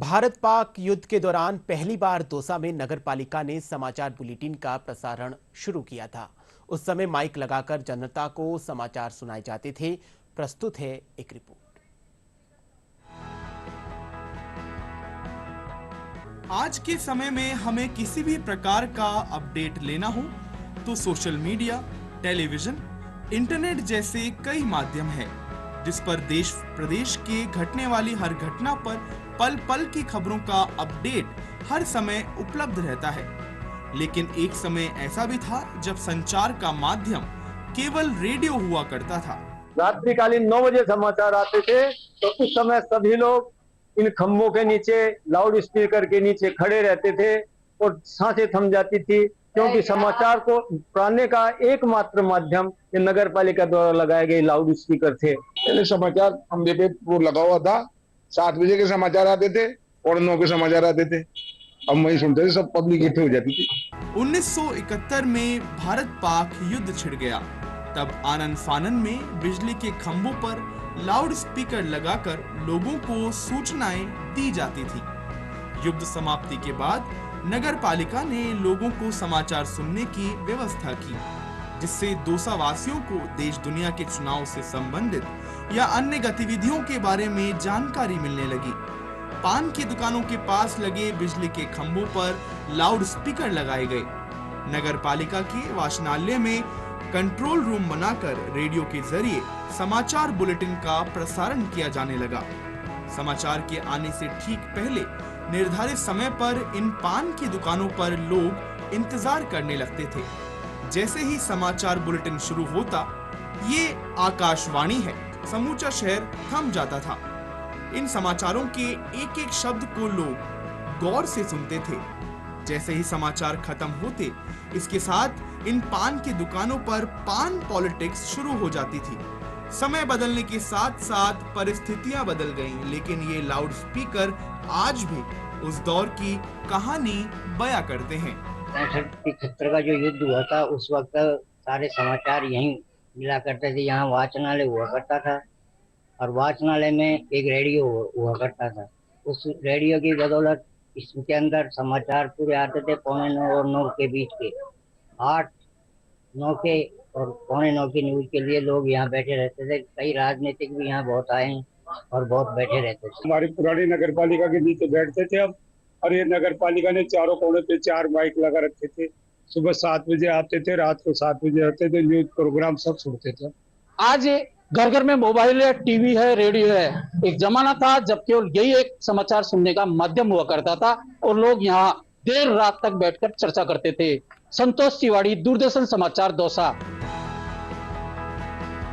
भारत पाक युद्ध के दौरान पहली बार दौसा में नगरपालिका ने समाचार बुलेटिन का प्रसारण शुरू किया था। उस समय माइक लगाकर जनता को समाचार सुनाए जाते थे। प्रस्तुत है एक रिपोर्ट। आज के समय में हमें किसी भी प्रकार का अपडेट लेना हो तो सोशल मीडिया, टेलीविजन, इंटरनेट जैसे कई माध्यम हैं, जिस पर देश प्रदेश के घटने वाली हर घटना पर पल पल की खबरों का अपडेट हर समय उपलब्ध रहता है। लेकिन एक समय ऐसा भी था जब संचार का माध्यम केवल रेडियो हुआ करता था। रात्रिकालीन 9 बजे समाचार आते थे तो उस समय सभी लोग इन खंभों के नीचे, लाउड स्पीकर के नीचे खड़े रहते थे और सांसें थम जाती थी, क्योंकि समाचार को पाने का एकमात्र माध्यम ये नगर पालिका द्वारा लगाए गए लाउड स्पीकर थे। पहले समाचार खंभे पे वो लगा हुआ था, 7 बजे के समाचार आते थे और 9 के समाचार आते थे। हम वही सुनते थे, सब पब्लिक इकट्ठी हो जाती थी। 1971 में भारत पाक युद्ध छिड़ गया। तब आनन फानन में बिजली के खंभों पर लाउड स्पीकर लगाकर लोगों को सूचनाएं दी जाती थी। युद्ध समाप्ति के बाद नगर पालिका ने लोगों को समाचार सुनने की व्यवस्था की, जिससे दौसा वासियों को देश दुनिया के चुनाव से संबंधित या अन्य गतिविधियों के बारे में जानकारी मिलने लगी। पान की दुकानों के पास लगे बिजली के खंभों पर लाउड स्पीकर लगाए गए। नगर पालिका के वाचनालय में कंट्रोल रूम बनाकर रेडियो के जरिए समाचार बुलेटिन का प्रसारण किया जाने लगा। समाचार के आने से ठीक पहले निर्धारित समय पर इन पान की दुकानों पर लोग इंतजार करने लगते थे। जैसे ही समाचार बुलेटिन शुरू होता, ये आकाशवाणी है, समूचा शहर थम जाता था। इन समाचारों के एक एक शब्द को लोग गौर से सुनते थे। जैसे ही समाचार खत्म होते, इसके साथ इन पान की दुकानों पर पान पॉलिटिक्स शुरू हो जाती थी। समय बदलने के साथ साथ परिस्थितियां बदल गईं, लेकिन ये लाउड स्पीकर आज भी उस दौर की कहानी बयां करते हैं। 65-71 का जो युद्ध हुआ था, उस वक्त सारे समाचार यहीं मिला करते थे। यहाँ वाचनालय हुआ करता था और वाचनालय में एक रेडियो हुआ करता था। उस रेडियो की बदौलत इसके अंदर समाचार पूरे आते थे 8:45 और 9 के बीच के। 8, 9 के और 8:45 की न्यूज के लिए लोग यहाँ बैठे रहते थे। कई राजनीतिक भी यहाँ बहुत आए हैं और बहुत बैठे रहते थे। हमारी पुरानी नगर पालिका के नीचे बैठते थे अब, और ये नगर पालिका ने चारों कोने पे 4 माइक लगा रखे थे। सुबह 7 बजे आते थे, रात को 7 बजे आते थे, न्यूज प्रोग्राम सब सुनते थे। आज घर घर में मोबाइल है, टीवी है, रेडियो है। एक जमाना था जब केवल यही एक समाचार सुनने का माध्यम हुआ करता था और लोग यहाँ देर रात तक बैठकर चर्चा करते थे। संतोष तिवारी, दूरदर्शन समाचार, दौसा।